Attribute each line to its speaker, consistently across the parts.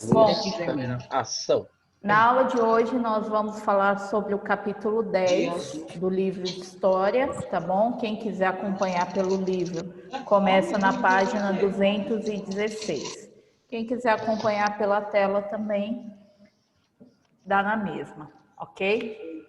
Speaker 1: Bom,
Speaker 2: Ação.
Speaker 1: na aula de hoje nós vamos falar sobre o capítulo 10 do livro de História, tá bom? Quem quiser acompanhar pelo livro, começa na página 216. Quem quiser acompanhar pela tela também, dá na mesma, ok?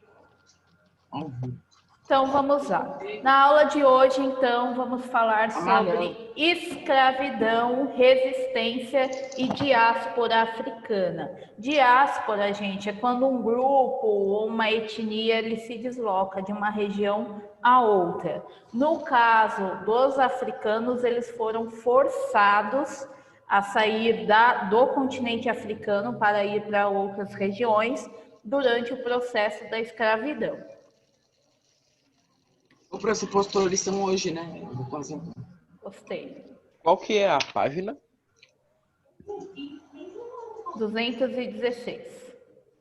Speaker 1: Então vamos lá. Na aula de hoje, então, vamos falar sobre escravidão, resistência e diáspora africana. Diáspora, gente, é quando um grupo ou uma etnia ele se desloca de uma região a outra. No caso dos africanos, eles foram forçados a sair do continente africano para ir para outras regiões durante o processo da escravidão.
Speaker 3: O pressuposto eles são hoje, né?
Speaker 1: Gostei.
Speaker 2: Qual que é a página?
Speaker 1: 216.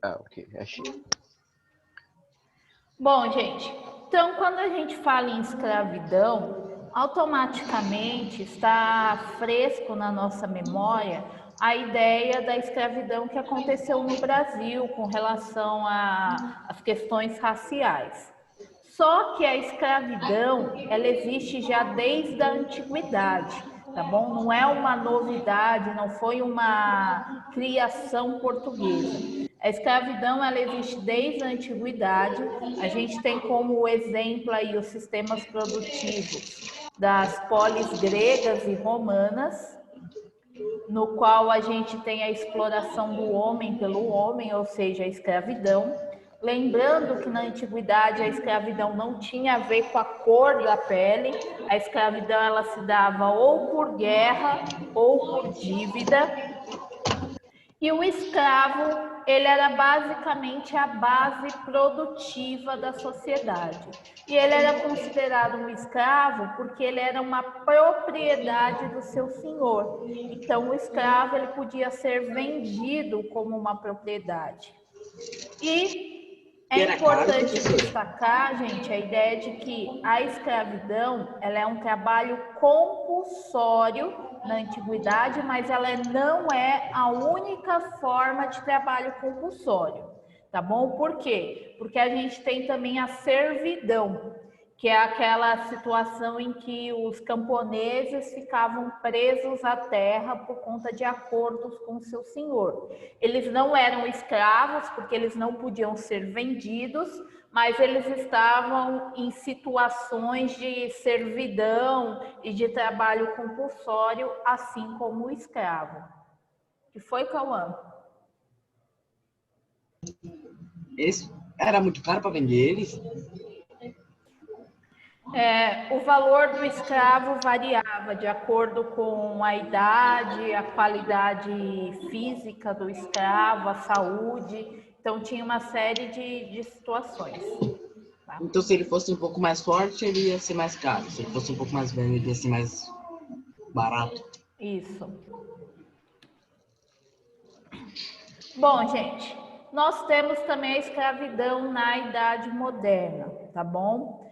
Speaker 2: Ok, achei.
Speaker 1: Bom, gente, então quando a gente fala em escravidão, automaticamente está fresco na nossa memória a ideia da escravidão que aconteceu no Brasil com relação às questões raciais. Só que a escravidão, ela existe já desde a antiguidade, tá bom? Não é uma novidade, não foi uma criação portuguesa. A escravidão, ela existe desde a antiguidade. A gente tem como exemplo aí os sistemas produtivos das polis gregas e romanas, no qual a gente tem a exploração do homem pelo homem, ou seja, a escravidão. Lembrando que na antiguidade a escravidão não tinha a ver com a cor da pele, a escravidão ela se dava ou por guerra ou por dívida. E o escravo, ele era basicamente a base produtiva da sociedade. E ele era considerado um escravo porque ele era uma propriedade do seu senhor. Então, o escravo ele podia ser vendido como uma propriedade. E é importante destacar, gente, a ideia de que a escravidão ela é um trabalho compulsório na antiguidade, mas ela não é a única forma de trabalho compulsório, tá bom? Por quê? Porque a gente tem também a servidão, que é aquela situação em que os camponeses ficavam presos à terra por conta de acordos com seu senhor. Eles não eram escravos, porque eles não podiam ser vendidos, mas eles estavam em situações de servidão e de trabalho compulsório, assim como o escravo. Que foi, Cauã?
Speaker 3: Era muito caro para vender eles?
Speaker 1: O valor do escravo variava de acordo com a idade, a qualidade física do escravo, a saúde. Então, tinha uma série de situações. Tá?
Speaker 3: Então, se ele fosse um pouco mais forte, ele ia ser mais caro. Se ele fosse um pouco mais velho, ele ia ser mais barato.
Speaker 1: Isso. Bom, gente, nós temos também a escravidão na Idade Moderna, tá bom?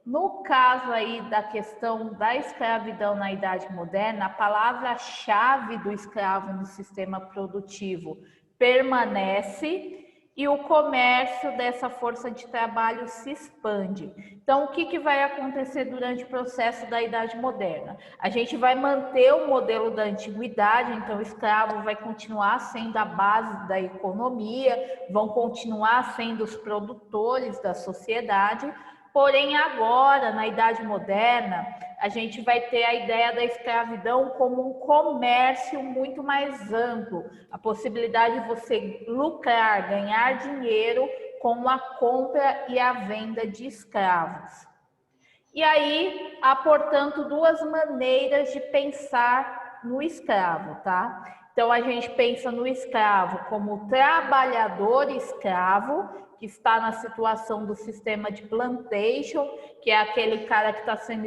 Speaker 1: No caso aí da questão da escravidão na Idade Moderna, a palavra-chave do escravo no sistema produtivo permanece e o comércio dessa força de trabalho se expande. Então, o que vai acontecer durante o processo da Idade Moderna? A gente vai manter o modelo da antiguidade, então o escravo vai continuar sendo a base da economia, vão continuar sendo os produtores da sociedade. Porém, agora, na Idade Moderna, a gente vai ter a ideia da escravidão como um comércio muito mais amplo, a possibilidade de você lucrar, ganhar dinheiro com a compra e a venda de escravos. E aí, há, portanto, duas maneiras de pensar no escravo, tá? Então, a gente pensa no escravo como trabalhador escravo, que está na situação do sistema de plantation, que é aquele cara que está sendo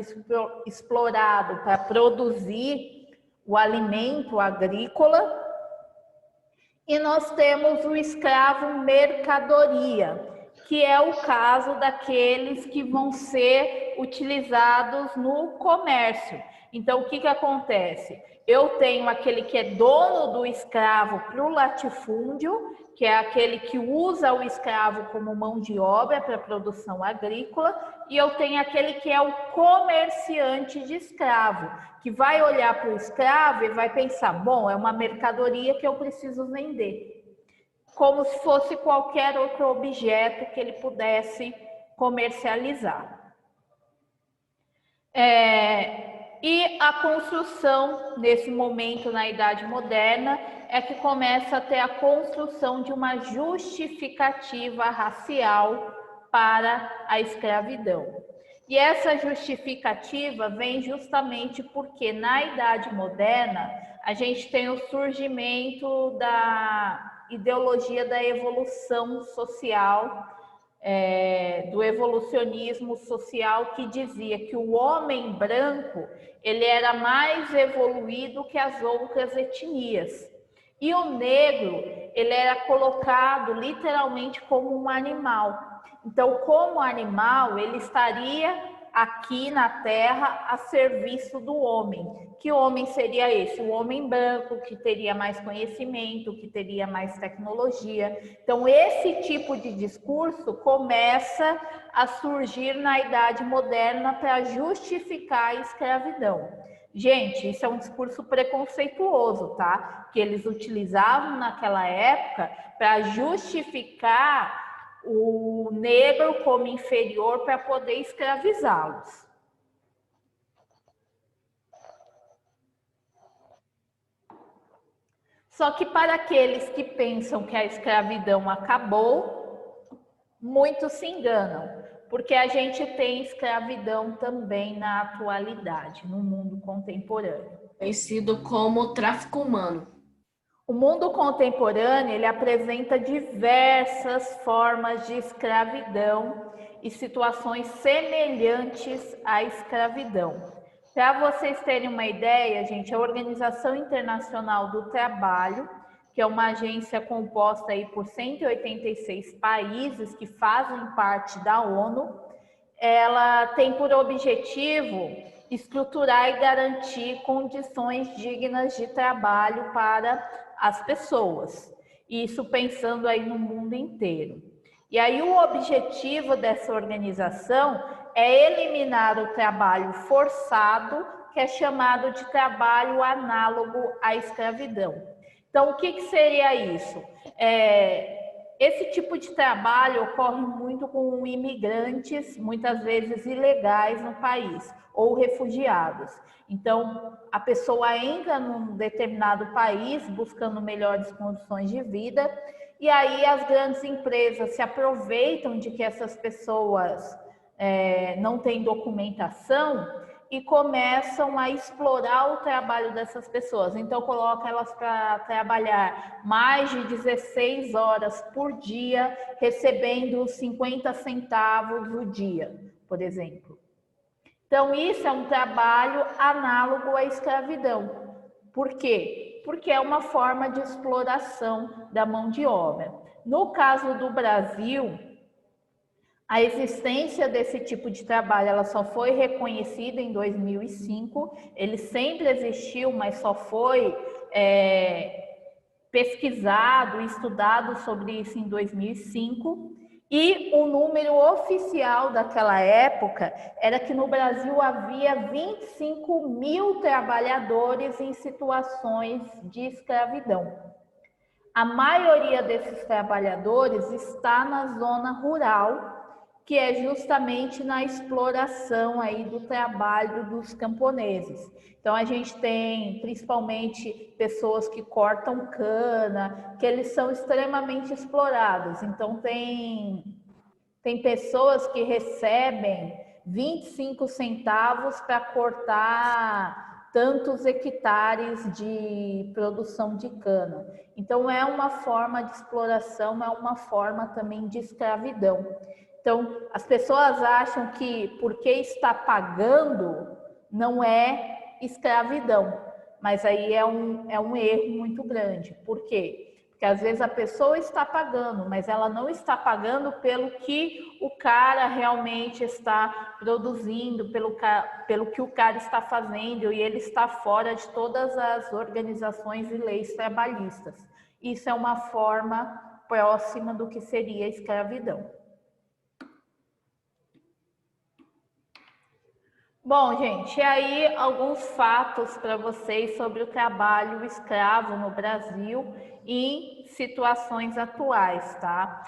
Speaker 1: explorado para produzir o alimento agrícola. E nós temos o escravo mercadoria, que é o caso daqueles que vão ser utilizados no comércio. Então, o que acontece? Eu tenho aquele que é dono do escravo para o latifúndio, que é aquele que usa o escravo como mão de obra para a produção agrícola, e eu tenho aquele que é o comerciante de escravo, que vai olhar para o escravo e vai pensar, bom, é uma mercadoria que eu preciso vender, como se fosse qualquer outro objeto que ele pudesse comercializar. E a construção, nesse momento na Idade Moderna, é que começa a ter a construção de uma justificativa racial para a escravidão. E essa justificativa vem justamente porque na Idade Moderna a gente tem o surgimento da ideologia da evolução social, do evolucionismo social, que dizia que o homem branco ele era mais evoluído que as outras etnias. E o negro ele era colocado literalmente como um animal. Então, como animal, ele estaria aqui na Terra a serviço do homem. Que homem seria esse? O homem branco, que teria mais conhecimento, que teria mais tecnologia. Então, esse tipo de discurso começa a surgir na Idade Moderna para justificar a escravidão. Gente, isso é um discurso preconceituoso, tá? Que eles utilizavam naquela época para justificar o negro como inferior para poder escravizá-los. Só que para aqueles que pensam que a escravidão acabou, muitos se enganam, porque a gente tem escravidão também na atualidade, no mundo contemporâneo.
Speaker 4: Conhecido como tráfico humano.
Speaker 1: O mundo contemporâneo, ele apresenta diversas formas de escravidão e situações semelhantes à escravidão. Para vocês terem uma ideia, gente, a Organização Internacional do Trabalho, que é uma agência composta aí por 186 países que fazem parte da ONU, ela tem por objetivo estruturar e garantir condições dignas de trabalho para as pessoas, isso pensando aí no mundo inteiro. E aí o objetivo dessa organização é eliminar o trabalho forçado, que é chamado de trabalho análogo à escravidão. Então, o que seria isso? Esse tipo de trabalho ocorre muito com imigrantes, muitas vezes ilegais no país, ou refugiados. Então, a pessoa entra num determinado país buscando melhores condições de vida, e aí as grandes empresas se aproveitam de que essas pessoas não têm documentação e começam a explorar o trabalho dessas pessoas. Então, coloca elas para trabalhar mais de 16 horas por dia, recebendo 50 centavos o dia, por exemplo. Então, isso é um trabalho análogo à escravidão. Por quê? Porque é uma forma de exploração da mão de obra. No caso do Brasil, a existência desse tipo de trabalho ela só foi reconhecida em 2005. Ele sempre existiu, mas só foi pesquisado e estudado sobre isso em 2005. E o número oficial daquela época era que no Brasil havia 25 mil trabalhadores em situações de escravidão. A maioria desses trabalhadores está na zona rural, que é justamente na exploração aí do trabalho dos camponeses. Então, a gente tem principalmente pessoas que cortam cana, que eles são extremamente explorados. Então, tem pessoas que recebem 25 centavos para cortar tantos hectares de produção de cana. Então, é uma forma de exploração, é uma forma também de escravidão. Então, as pessoas acham que porque está pagando não é escravidão, mas aí é um erro muito grande. Por quê? Porque Porque às vezes a pessoa está pagando, mas ela não está pagando pelo que o cara realmente está produzindo, pelo que o cara está fazendo, e ele está fora de todas as organizações e leis trabalhistas. Isso é uma forma próxima do que seria a escravidão. Bom, gente, e aí alguns fatos para vocês sobre o trabalho escravo no Brasil em situações atuais, tá?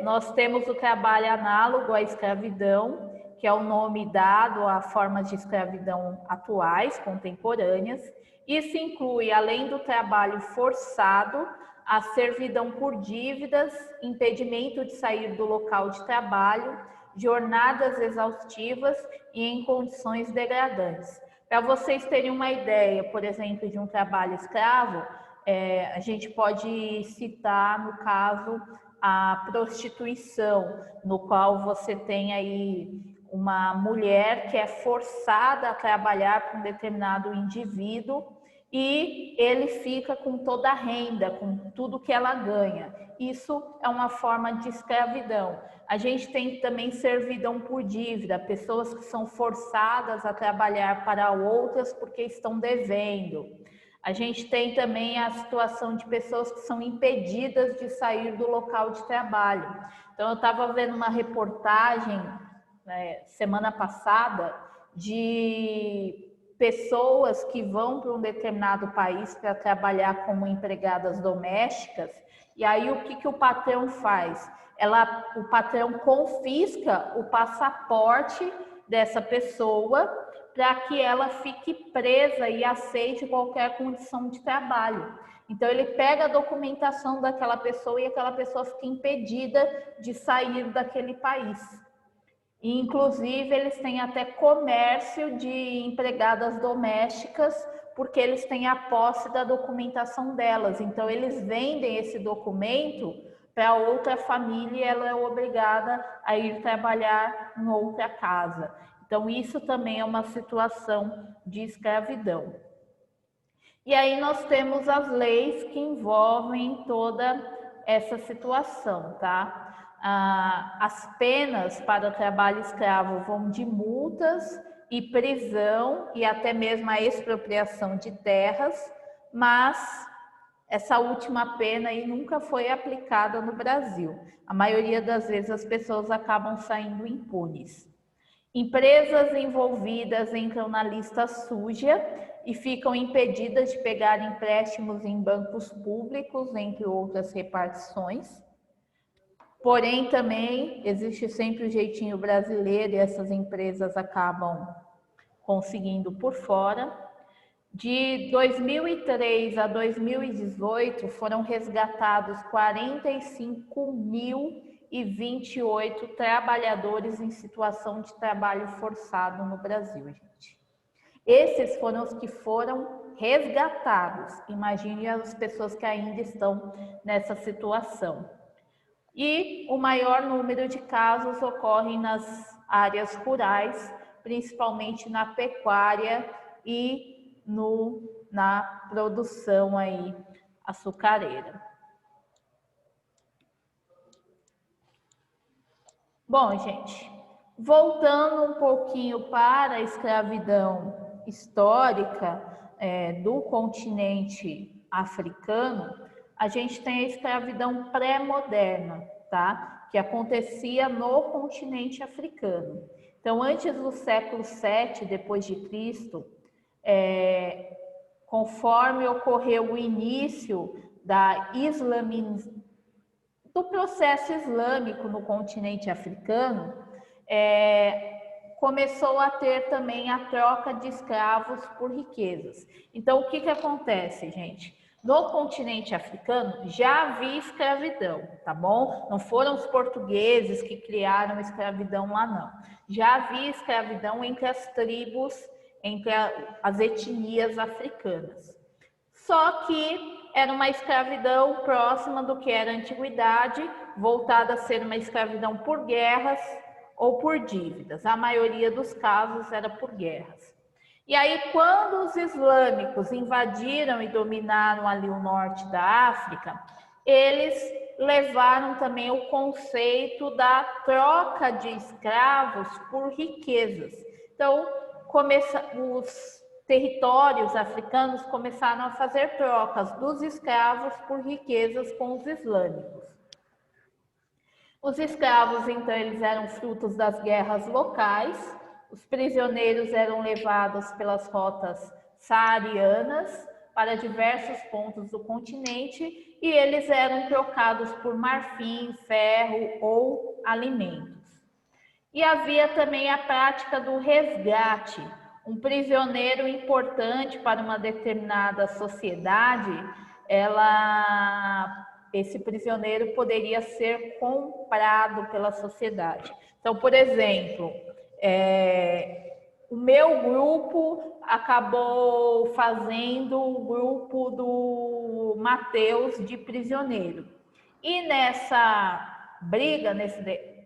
Speaker 1: Nós temos o trabalho análogo à escravidão, que é o nome dado a formas de escravidão atuais, contemporâneas. Isso inclui, além do trabalho forçado, a servidão por dívidas, impedimento de sair do local de trabalho, jornadas exaustivas e em condições degradantes. Para vocês terem uma ideia, por exemplo, de um trabalho escravo, a gente pode citar, no caso, a prostituição, no qual você tem aí uma mulher que é forçada a trabalhar para um determinado indivíduo e ele fica com toda a renda, com tudo que ela ganha. Isso é uma forma de escravidão. A gente tem também servidão por dívida, pessoas que são forçadas a trabalhar para outras porque estão devendo. A gente tem também a situação de pessoas que são impedidas de sair do local de trabalho. Então, eu estava vendo uma reportagem semana passada de pessoas que vão para um determinado país para trabalhar como empregadas domésticas, e aí o que o patrão faz? O patrão confisca o passaporte dessa pessoa para que ela fique presa e aceite qualquer condição de trabalho. Então ele pega a documentação daquela pessoa e aquela pessoa fica impedida de sair daquele país. E, inclusive, eles têm até comércio de empregadas domésticas, porque eles têm a posse da documentação delas. Então, eles vendem esse documento para outra família e ela é obrigada a ir trabalhar em outra casa. Então, isso também é uma situação de escravidão. E aí nós temos as leis que envolvem toda essa situação, tá? As penas para o trabalho escravo vão de multas e prisão e até mesmo a expropriação de terras, mas essa última pena aí nunca foi aplicada no Brasil. A maioria das vezes as pessoas acabam saindo impunes. Empresas envolvidas entram na lista suja e ficam impedidas de pegar empréstimos em bancos públicos, entre outras repartições. Porém, também existe sempre o jeitinho brasileiro e essas empresas acabam conseguindo por fora. De 2003 a 2018, foram resgatados 45.028 trabalhadores em situação de trabalho forçado no Brasil, gente. Esses foram os que foram resgatados. Imagine as pessoas que ainda estão nessa situação. E o maior número de casos ocorrem nas áreas rurais, principalmente na pecuária e na produção aí açucareira. Bom, gente, voltando um pouquinho para a escravidão histórica do continente africano, a gente tem a escravidão pré-moderna, tá? Que acontecia no continente africano. Então, antes do século VII depois de Cristo, conforme ocorreu o início do processo islâmico no continente africano, começou a ter também a troca de escravos por riquezas. Então, o que acontece, gente? No continente africano já havia escravidão, tá bom? Não foram os portugueses que criaram a escravidão lá, não. Já havia escravidão entre as tribos, entre as etnias africanas. Só que era uma escravidão próxima do que era a antiguidade, voltada a ser uma escravidão por guerras ou por dívidas. A maioria dos casos era por guerras. E aí, quando os islâmicos invadiram e dominaram ali o norte da África, eles levaram também o conceito da troca de escravos por riquezas. Então, os territórios africanos começaram a fazer trocas dos escravos por riquezas com os islâmicos. Os escravos, então, eles eram frutos das guerras locais. Os prisioneiros eram levados pelas rotas saarianas para diversos pontos do continente e eles eram trocados por marfim, ferro ou alimentos. E havia também a prática do resgate. Um prisioneiro importante para uma determinada sociedade, esse prisioneiro poderia ser comprado pela sociedade. Então, por exemplo, o meu grupo acabou fazendo o grupo do Mateus de prisioneiro. E nessa briga,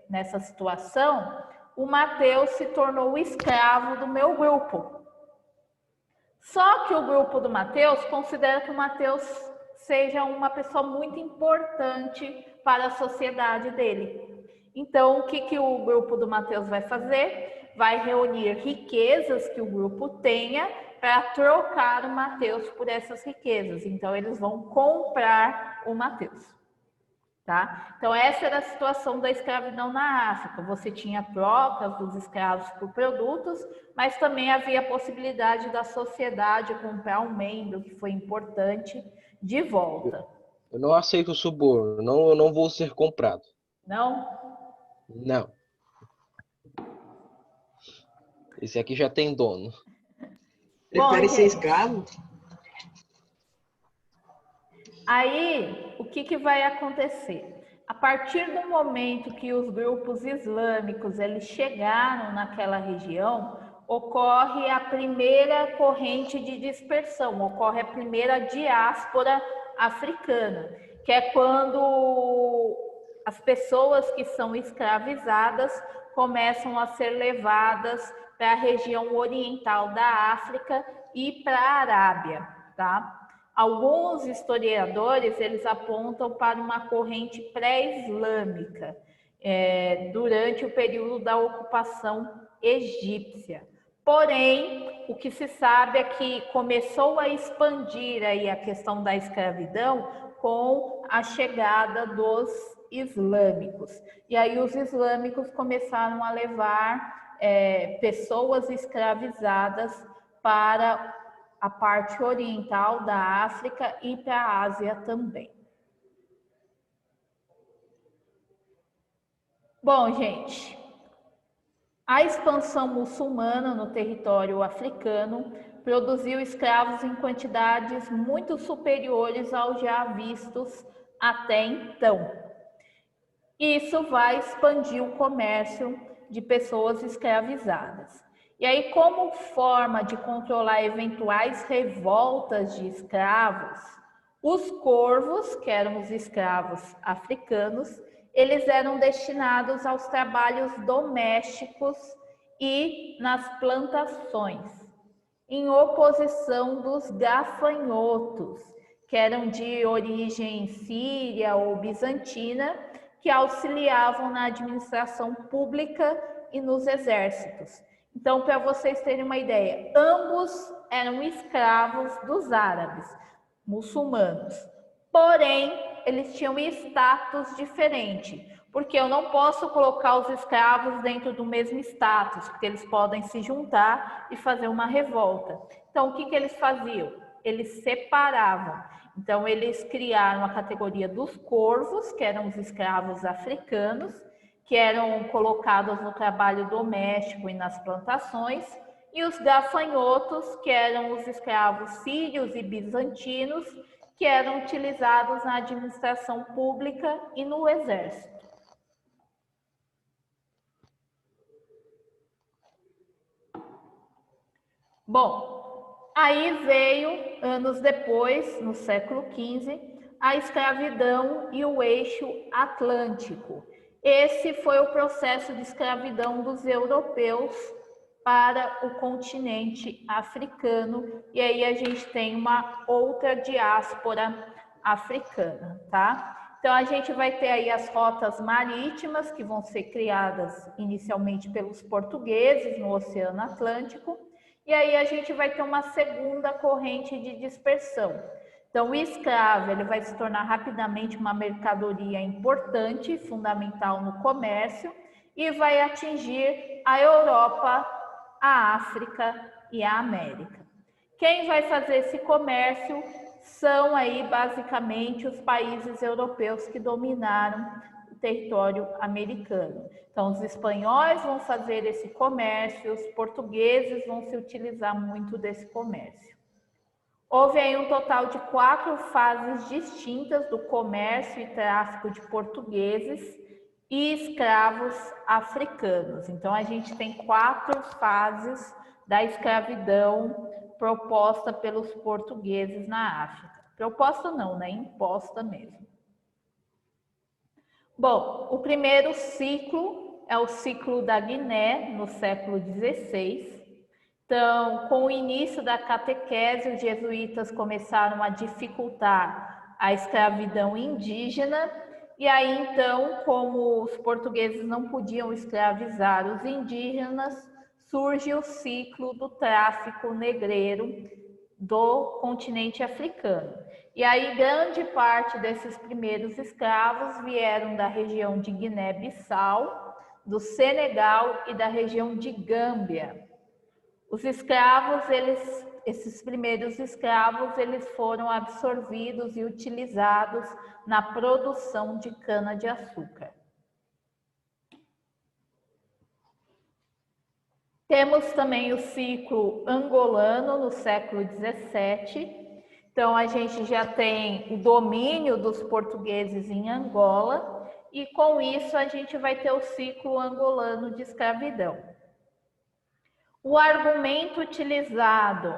Speaker 1: nessa situação, o Mateus se tornou o escravo do meu grupo. Só que o grupo do Mateus considera que o Mateus seja uma pessoa muito importante para a sociedade dele. Então, o que o grupo do Mateus vai fazer? Vai reunir riquezas que o grupo tenha para trocar o Mateus por essas riquezas. Então, eles vão comprar o Mateus. Tá? Então, essa era a situação da escravidão na África. Você tinha trocas dos escravos por produtos, mas também havia a possibilidade da sociedade comprar um membro que foi importante de volta.
Speaker 2: Eu não aceito suborno, eu não vou ser comprado.
Speaker 1: Não?
Speaker 2: Não. Esse aqui já tem dono.
Speaker 3: Prefere ser escravo?
Speaker 1: Aí, o que vai acontecer? A partir do momento que os grupos islâmicos eles chegaram naquela região, ocorre a primeira corrente de dispersão, ocorre a primeira diáspora africana, que é quando as pessoas que são escravizadas começam a ser levadas para a região oriental da África e para a Arábia, tá? Alguns historiadores, eles apontam para uma corrente pré-islâmica durante o período da ocupação egípcia. Porém, o que se sabe é que começou a expandir aí a questão da escravidão com a chegada dos islâmicos. E aí os islâmicos começaram a levar pessoas escravizadas para a parte oriental da África e para a Ásia também. Bom, gente, a expansão muçulmana no território africano produziu escravos em quantidades muito superiores aos já vistos até então. Isso vai expandir o comércio de pessoas escravizadas. E aí, como forma de controlar eventuais revoltas de escravos, os corvos, que eram os escravos africanos, eles eram destinados aos trabalhos domésticos e nas plantações, em oposição dos gafanhotos, que eram de origem síria ou bizantina, que auxiliavam na administração pública e nos exércitos. Então, para vocês terem uma ideia, ambos eram escravos dos árabes, muçulmanos. Porém, eles tinham status diferente, porque eu não posso colocar os escravos dentro do mesmo status, porque eles podem se juntar e fazer uma revolta. Então, o que eles faziam? Eles separavam. Então, eles criaram a categoria dos corvos, que eram os escravos africanos, que eram colocados no trabalho doméstico e nas plantações, e os gafanhotos, que eram os escravos sírios e bizantinos, que eram utilizados na administração pública e no exército. Bom, aí veio, anos depois, no século XV, a escravidão e o eixo atlântico. Esse foi o processo de escravidão dos europeus para o continente africano, e aí a gente tem uma outra diáspora africana, tá? Então a gente vai ter aí as rotas marítimas que vão ser criadas inicialmente pelos portugueses no Oceano Atlântico, e aí a gente vai ter uma segunda corrente de dispersão. Então o escravo ele vai se tornar rapidamente uma mercadoria importante, fundamental no comércio, e vai atingir a Europa, a África e a América. Quem vai fazer esse comércio são aí basicamente os países europeus que dominaram o território americano. Então os espanhóis vão fazer esse comércio, os portugueses vão se utilizar muito desse comércio. Houve aí um total de 4 fases distintas do comércio e tráfico de portugueses e escravos africanos. Então a gente tem 4 fases da escravidão proposta pelos portugueses na África. Proposta não, né? Imposta mesmo. Bom, o primeiro ciclo é o ciclo da Guiné, no século XVI. Então, com o início da catequese, os jesuítas começaram a dificultar a escravidão indígena, e aí então, como os portugueses não podiam escravizar os indígenas, surge o ciclo do tráfico negreiro do continente africano. E aí grande parte desses primeiros escravos vieram da região de Guiné-Bissau, do Senegal e da região de Gâmbia. Os escravos, esses primeiros escravos, eles foram absorvidos e utilizados na produção de cana-de-açúcar. Temos também o ciclo angolano no século XVII. Então, a gente já tem o domínio dos portugueses em Angola e, com isso, a gente vai ter o ciclo angolano de escravidão. O argumento utilizado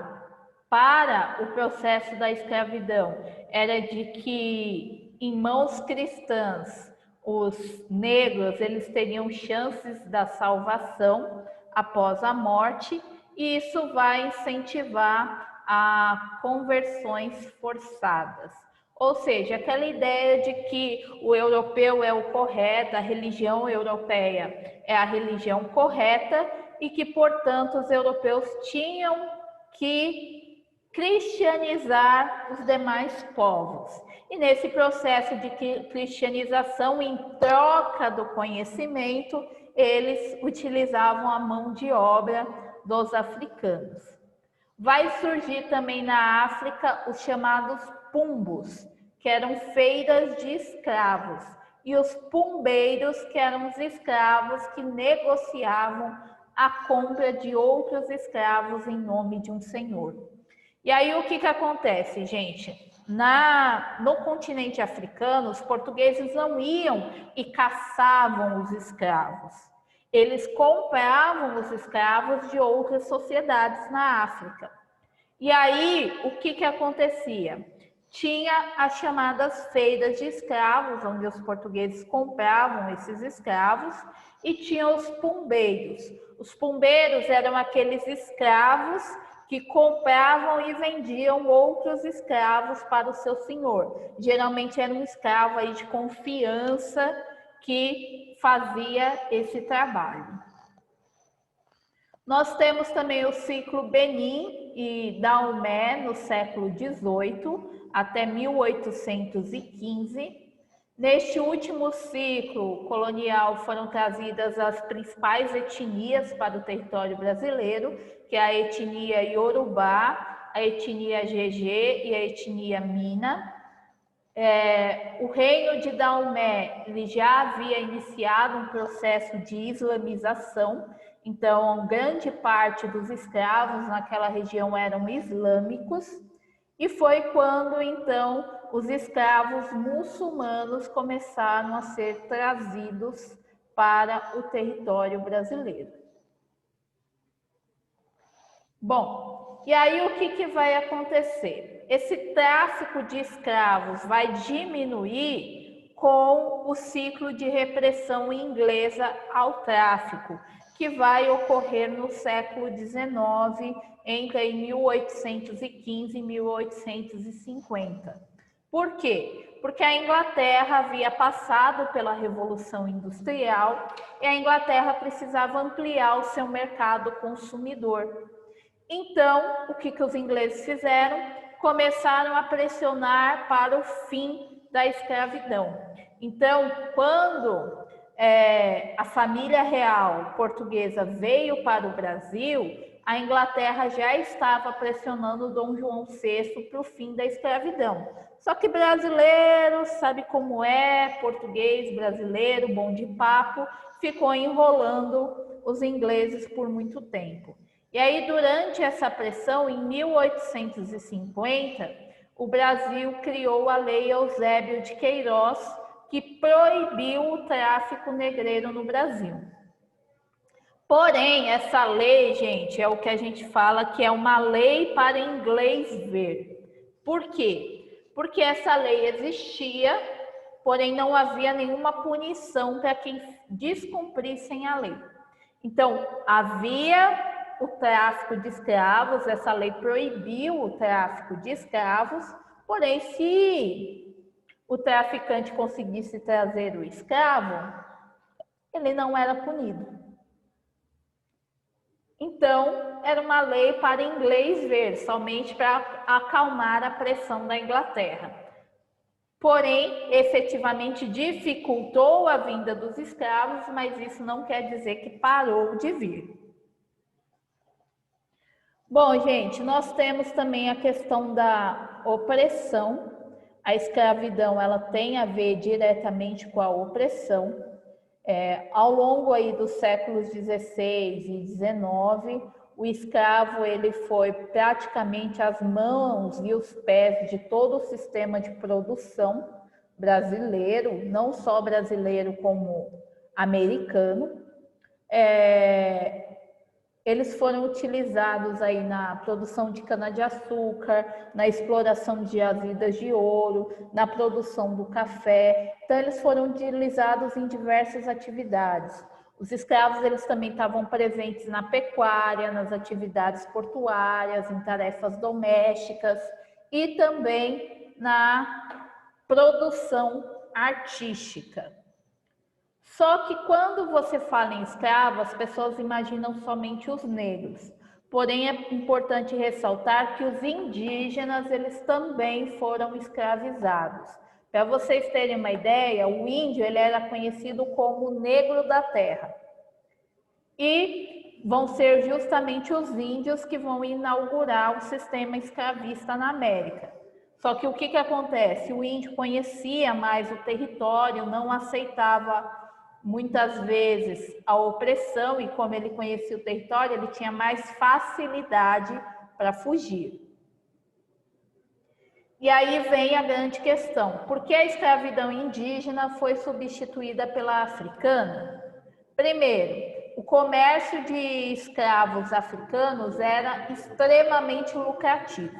Speaker 1: para o processo da escravidão era de que, em mãos cristãs, os negros eles teriam chances da salvação após a morte, e isso vai incentivar a conversões forçadas. Ou seja, aquela ideia de que o europeu é o correto, a religião europeia é a religião correta, e que, portanto, os europeus tinham que cristianizar os demais povos. E nesse processo de cristianização, em troca do conhecimento, eles utilizavam a mão de obra dos africanos. Vai surgir também na África os chamados pumbos, que eram feiras de escravos, e os pumbeiros, que eram os escravos que negociavam a compra de outros escravos em nome de um senhor. E aí o que acontece, gente? No continente africano, os portugueses não iam e caçavam os escravos. Eles compravam os escravos de outras sociedades na África. E aí, o que acontecia? Tinha as chamadas feiras de escravos, onde os portugueses compravam esses escravos, e tinha os pumbeiros. Os pumbeiros eram aqueles escravos que compravam e vendiam outros escravos para o seu senhor. Geralmente era um escravo aí de confiança que fazia esse trabalho. Nós temos também o ciclo Benin e Daomé no século XVIII até 1815. Neste último ciclo colonial foram trazidas as principais etnias para o território brasileiro, que é a etnia Iorubá, a etnia Jeje e a etnia Mina. O reino de Daomé ele já havia iniciado um processo de islamização, então grande parte dos escravos naquela região eram islâmicos, e foi quando então os escravos muçulmanos começaram a ser trazidos para o território brasileiro. Bom, e aí o que vai acontecer? Esse tráfico de escravos vai diminuir com o ciclo de repressão inglesa ao tráfico, que vai ocorrer no século XIX, entre 1815 e 1850. Por quê? Porque a Inglaterra havia passado pela Revolução Industrial e a Inglaterra precisava ampliar o seu mercado consumidor. Então, o que os ingleses fizeram? Começaram a pressionar para o fim da escravidão. Então, quando a família real portuguesa veio para o Brasil, a Inglaterra já estava pressionando Dom João VI para o fim da escravidão. Só que brasileiro, sabe como é, português, brasileiro, bom de papo, ficou enrolando os ingleses por muito tempo. E aí, durante essa pressão, em 1850, o Brasil criou a Lei Eusébio de Queiroz, que proibiu o tráfico negreiro no Brasil. Porém, essa lei, gente, é o que a gente fala que é uma lei para inglês ver. Por quê? Porque essa lei existia, porém não havia nenhuma punição para quem descumprissem a lei. Então, havia o tráfico de escravos, essa lei proibiu o tráfico de escravos, porém, se o traficante conseguisse trazer o escravo, ele não era punido. Então, era uma lei para inglês ver, somente para acalmar a pressão da Inglaterra. Porém, efetivamente dificultou a vinda dos escravos, mas isso não quer dizer que parou de vir. Bom, gente, nós temos também a questão da opressão. A escravidão, ela tem a ver diretamente com a opressão. Ao longo aí dos séculos 16 e 19, o escravo ele foi praticamente as mãos e os pés de todo o sistema de produção brasileiro, não só brasileiro como americano. Eles foram utilizados aí na produção de cana-de-açúcar, na exploração de jazidas de ouro, na produção do café. Então, eles foram utilizados em diversas atividades. Os escravos, eles também estavam presentes na pecuária, nas atividades portuárias, em tarefas domésticas e também na produção artística. Só que quando você fala em escravo, as pessoas imaginam somente os negros. Porém, é importante ressaltar que os indígenas, eles também foram escravizados. Para vocês terem uma ideia, o índio ele era conhecido como o negro da terra. E vão ser justamente os índios que vão inaugurar o sistema escravista na América. Só que o que acontece? O índio conhecia mais o território, não aceitava muitas vezes a opressão, e como ele conhecia o território, ele tinha mais facilidade para fugir. E aí vem a grande questão: por que a escravidão indígena foi substituída pela africana? Primeiro, o comércio de escravos africanos era extremamente lucrativo.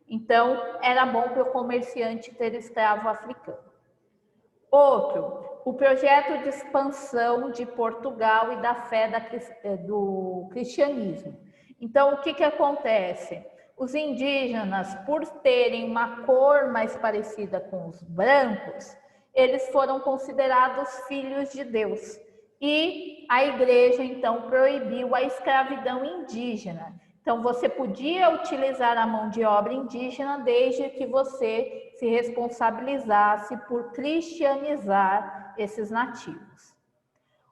Speaker 1: Então, era bom para o comerciante ter escravo africano. Outro, o projeto de expansão de Portugal e da fé do cristianismo. Então, o que acontece? Os indígenas, por terem uma cor mais parecida com os brancos, eles foram considerados filhos de Deus. E a igreja, então, proibiu a escravidão indígena. Então, você podia utilizar a mão de obra indígena desde que você se responsabilizasse por cristianizar esses nativos.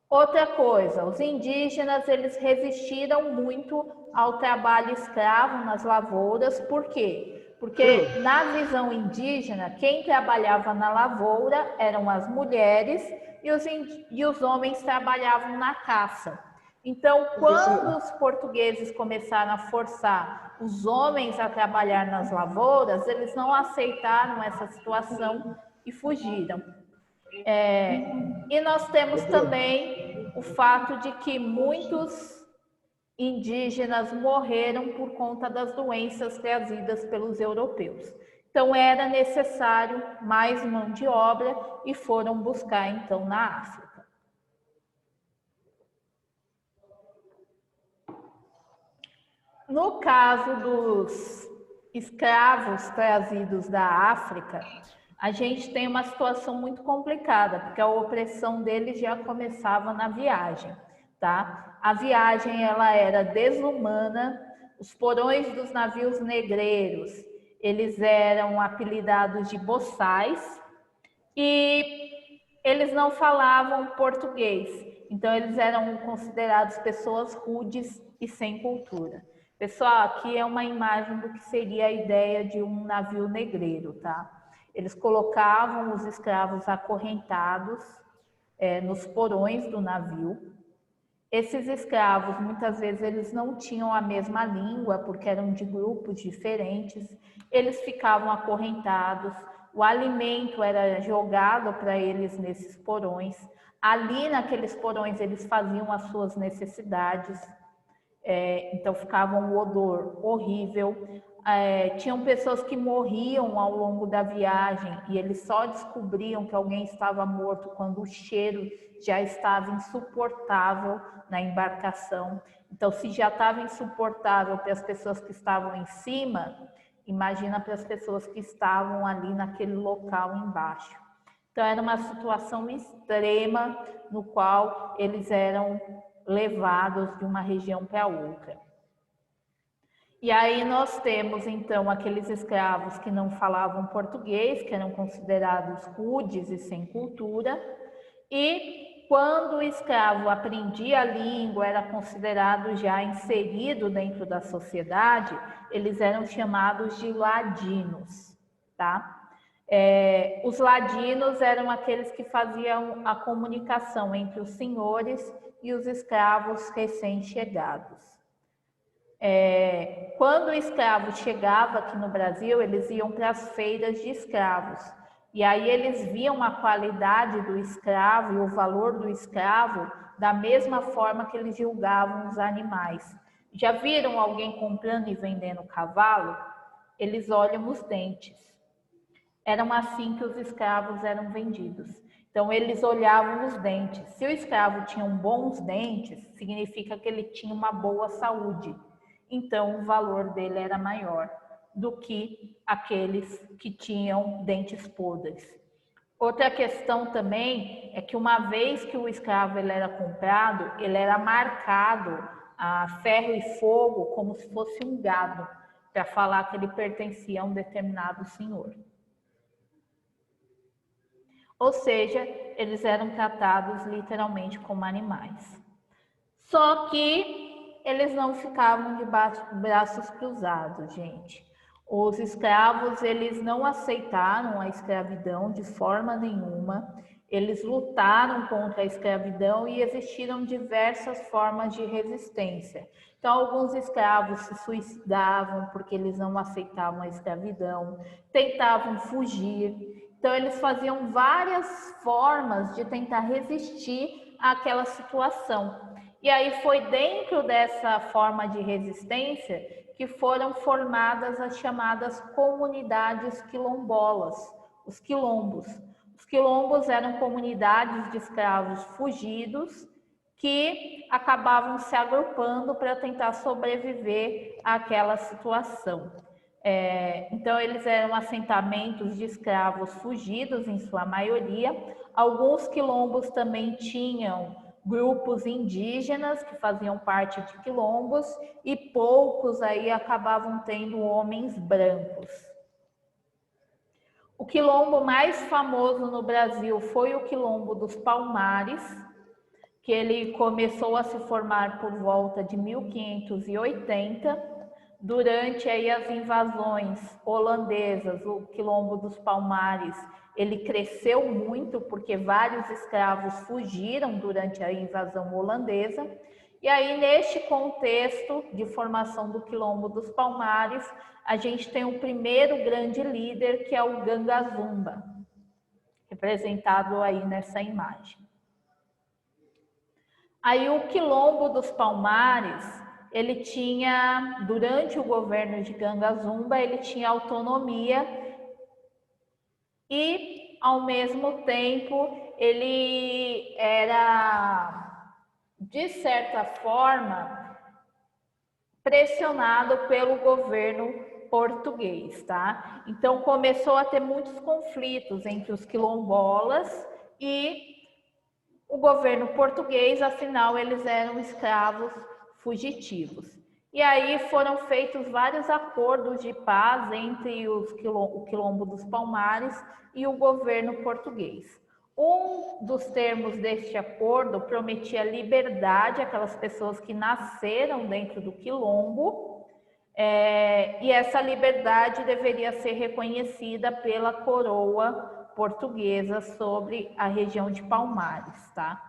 Speaker 1: Outra coisa, os indígenas, eles resistiram muito ao trabalho escravo nas lavouras. Por quê? Porque na visão indígena, quem trabalhava na lavoura eram as mulheres e os homens trabalhavam na caça. Então, quando os portugueses começaram a forçar os homens a trabalhar nas lavouras, eles não aceitaram essa situação e fugiram. E nós temos também o fato de que muitos indígenas morreram por conta das doenças trazidas pelos europeus. Então, era necessário mais mão de obra e foram buscar, então, na África. No caso dos escravos trazidos da África, a gente tem uma situação muito complicada, porque a opressão deles já começava na viagem, tá? A viagem ela era desumana, os porões dos navios negreiros, eles eram apelidados de boçais e eles não falavam português, então eles eram considerados pessoas rudes e sem cultura. Pessoal, aqui é uma imagem do que seria a ideia de um navio negreiro, tá? Eles colocavam os escravos acorrentados nos porões do navio. Esses escravos, muitas vezes, eles não tinham a mesma língua, porque eram de grupos diferentes. Eles ficavam acorrentados, o alimento era jogado para eles nesses porões. Ali, naqueles porões, eles faziam as suas necessidades. Então ficava um odor horrível. Tinham pessoas que morriam ao longo da viagem e eles só descobriam que alguém estava morto quando o cheiro já estava insuportável na embarcação. Então, se já estava insuportável para as pessoas que estavam em cima, imagina para as pessoas que estavam ali naquele local embaixo. Então, era uma situação extrema no qual eles eram levados de uma região para outra. E aí nós temos, então, aqueles escravos que não falavam português, que eram considerados rudes e sem cultura, e quando o escravo aprendia a língua, era considerado já inserido dentro da sociedade, eles eram chamados de ladinos, tá? Os ladinos eram aqueles que faziam a comunicação entre os senhores e os escravos recém-chegados. Quando o escravo chegava aqui no Brasil, eles iam para as feiras de escravos. E aí eles viam a qualidade do escravo e o valor do escravo da mesma forma que eles julgavam os animais. Já viram alguém comprando e vendendo cavalo? Eles olham os dentes. Eram assim que os escravos eram vendidos. Então, eles olhavam os dentes. Se o escravo tinha bons dentes, significa que ele tinha uma boa saúde. Então, o valor dele era maior do que aqueles que tinham dentes podres. Outra questão também é que uma vez que o escravo ele era comprado, ele era marcado a ferro e fogo como se fosse um gado, para falar que ele pertencia a um determinado senhor. Ou seja, eles eram tratados literalmente como animais. Só que eles não ficavam de braços cruzados, gente. Os escravos, eles não aceitaram a escravidão de forma nenhuma. Eles lutaram contra a escravidão e existiram diversas formas de resistência. Então, alguns escravos se suicidavam porque eles não aceitavam a escravidão, tentavam fugir. Então, eles faziam várias formas de tentar resistir àquela situação. E aí foi dentro dessa forma de resistência que foram formadas as chamadas comunidades quilombolas, os quilombos. Os quilombos eram comunidades de escravos fugidos que acabavam se agrupando para tentar sobreviver àquela situação. Então, eles eram assentamentos de escravos fugidos, em sua maioria. Alguns quilombos também tinham grupos indígenas que faziam parte de quilombos e poucos aí acabavam tendo homens brancos. O quilombo mais famoso no Brasil foi o Quilombo dos Palmares, que ele começou a se formar por volta de 1580. Durante aí as invasões holandesas, o Quilombo dos Palmares, ele cresceu muito porque vários escravos fugiram durante a invasão holandesa. E aí, neste contexto de formação do Quilombo dos Palmares, a gente tem o primeiro grande líder, que é o Gangazumba, representado aí nessa imagem. Aí o Quilombo dos Palmares, ele tinha, durante o governo de Gangazumba, ele tinha autonomia e, ao mesmo tempo, ele era, de certa forma, pressionado pelo governo português, tá? Então começou a ter muitos conflitos entre os quilombolas e o governo português, afinal eles eram escravos fugitivos. E aí foram feitos vários acordos de paz entre o Quilombo dos Palmares e o governo português. Um dos termos deste acordo prometia liberdade àquelas pessoas que nasceram dentro do Quilombo, e essa liberdade deveria ser reconhecida pela coroa portuguesa sobre a região de Palmares, tá?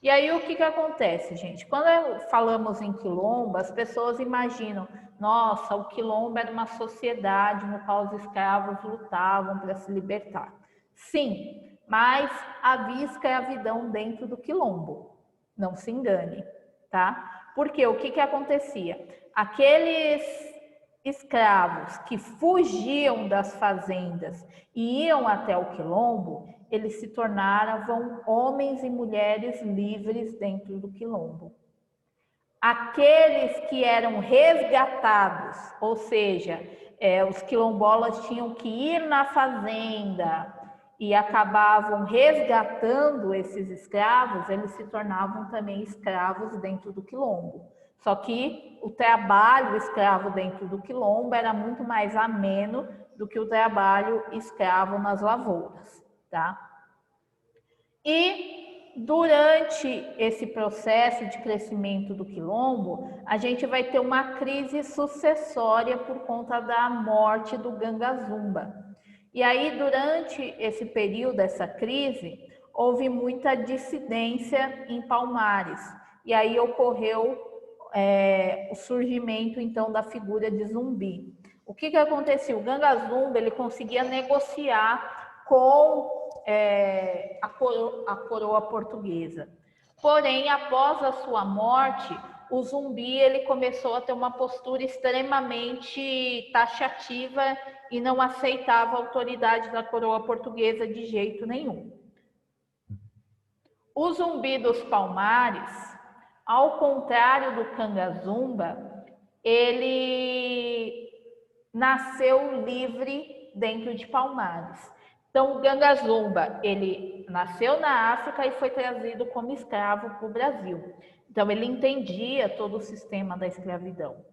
Speaker 1: E aí o que acontece, gente? Quando falamos em quilombo, as pessoas imaginam, nossa, o quilombo era uma sociedade no qual os escravos lutavam para se libertar. Sim, mas havia escravidão dentro do quilombo, não se engane, tá? Porque o que acontecia? Aqueles escravos que fugiam das fazendas e iam até o quilombo, eles se tornavam homens e mulheres livres dentro do quilombo. Aqueles que eram resgatados, ou seja, os quilombolas tinham que ir na fazenda e acabavam resgatando esses escravos, eles se tornavam também escravos dentro do quilombo. Só que o trabalho escravo dentro do quilombo era muito mais ameno do que o trabalho escravo nas lavouras, tá? E durante esse processo de crescimento do quilombo, a gente vai ter uma crise sucessória por conta da morte do Gangazumba. E aí, durante esse período, essa crise, houve muita dissidência em Palmares. E aí ocorreu o surgimento, então, da figura de Zumbi. O que acontecia? O Gangazumba, ele conseguia negociar com a coroa portuguesa. Porém, após a sua morte, o Zumbi ele começou a ter uma postura extremamente taxativa e não aceitava a autoridade da coroa portuguesa de jeito nenhum. O Zumbi dos Palmares, ao contrário do Gangazumba, ele nasceu livre dentro de Palmares. Então, o Gangazumba, ele nasceu na África e foi trazido como escravo para o Brasil. Então, ele entendia todo o sistema da escravidão.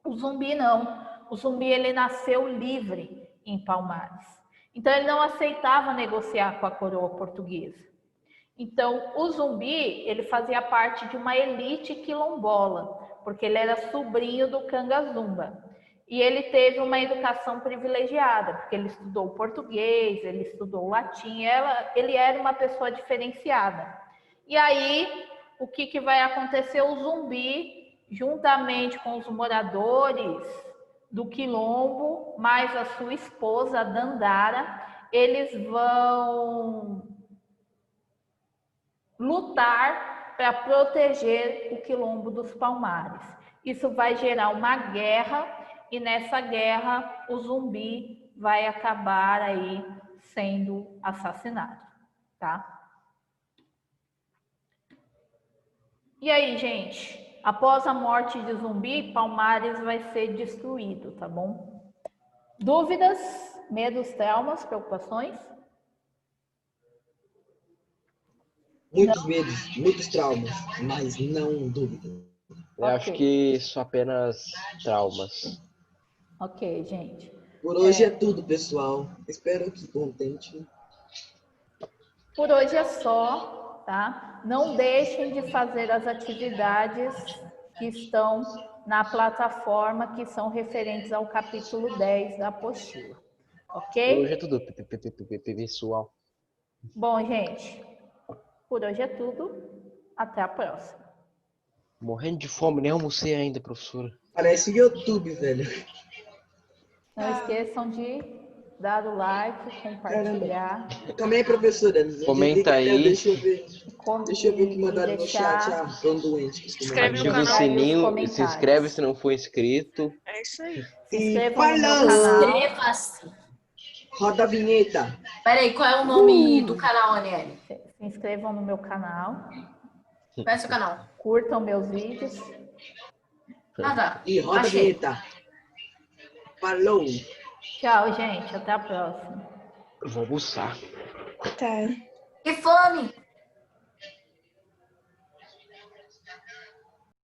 Speaker 1: O Zumbi não. O Zumbi, ele nasceu livre em Palmares. Então, ele não aceitava negociar com a coroa portuguesa. Então, o Zumbi, ele fazia parte de uma elite quilombola, porque ele era sobrinho do Gangazumba. E ele teve uma educação privilegiada, porque ele estudou português, ele estudou latim, ele era uma pessoa diferenciada. E aí, o que vai acontecer? O Zumbi, juntamente com os moradores do quilombo, mais a sua esposa, Dandara, eles vão lutar para proteger o quilombo dos Palmares. Isso vai gerar uma guerra, e nessa guerra o Zumbi vai acabar aí sendo assassinado, tá? E aí, gente, após a morte de Zumbi, Palmares vai ser destruído, tá bom? Dúvidas, medos, traumas, preocupações?
Speaker 3: Muitos medos, muitos traumas, mas não dúvida.
Speaker 2: Eu acho que só apenas traumas.
Speaker 1: Ok, gente.
Speaker 3: Por hoje é tudo, pessoal. Espero que contente.
Speaker 1: Por hoje é só, tá? Não deixem de fazer as atividades que estão na plataforma, que são referentes ao capítulo 10 da apostila. Ok?
Speaker 2: Por hoje é tudo, pessoal.
Speaker 1: Bom, gente, por hoje é tudo. Até a próxima.
Speaker 2: Morrendo de fome, nem almocei ainda, professora.
Speaker 3: Parece o YouTube, velho.
Speaker 1: Não esqueçam de dar o like, compartilhar.
Speaker 3: Também, professora.
Speaker 2: Comenta aí.
Speaker 3: Deixa eu ver o que mandaram no chat. Tô doente.
Speaker 5: Inscreve no
Speaker 2: Ativa o
Speaker 5: canal.
Speaker 2: sininho, se inscreve se não for inscrito.
Speaker 5: É isso aí.
Speaker 1: Se
Speaker 3: E
Speaker 1: inscrevam no meu
Speaker 3: falando.
Speaker 1: canal.
Speaker 4: Inscreva-se.
Speaker 3: Roda a vinheta.
Speaker 4: Peraí, qual é o nome do canal, Aniele?
Speaker 1: Se inscrevam no meu canal.
Speaker 4: Qual é o seu canal?
Speaker 1: Curtam meus vídeos.
Speaker 4: Ah, tá.
Speaker 3: E roda a
Speaker 4: Achei.
Speaker 3: vinheta. Falou.
Speaker 1: Tchau, gente. Até a próxima.
Speaker 2: Eu vou almoçar.
Speaker 5: Tá.
Speaker 4: Que fome!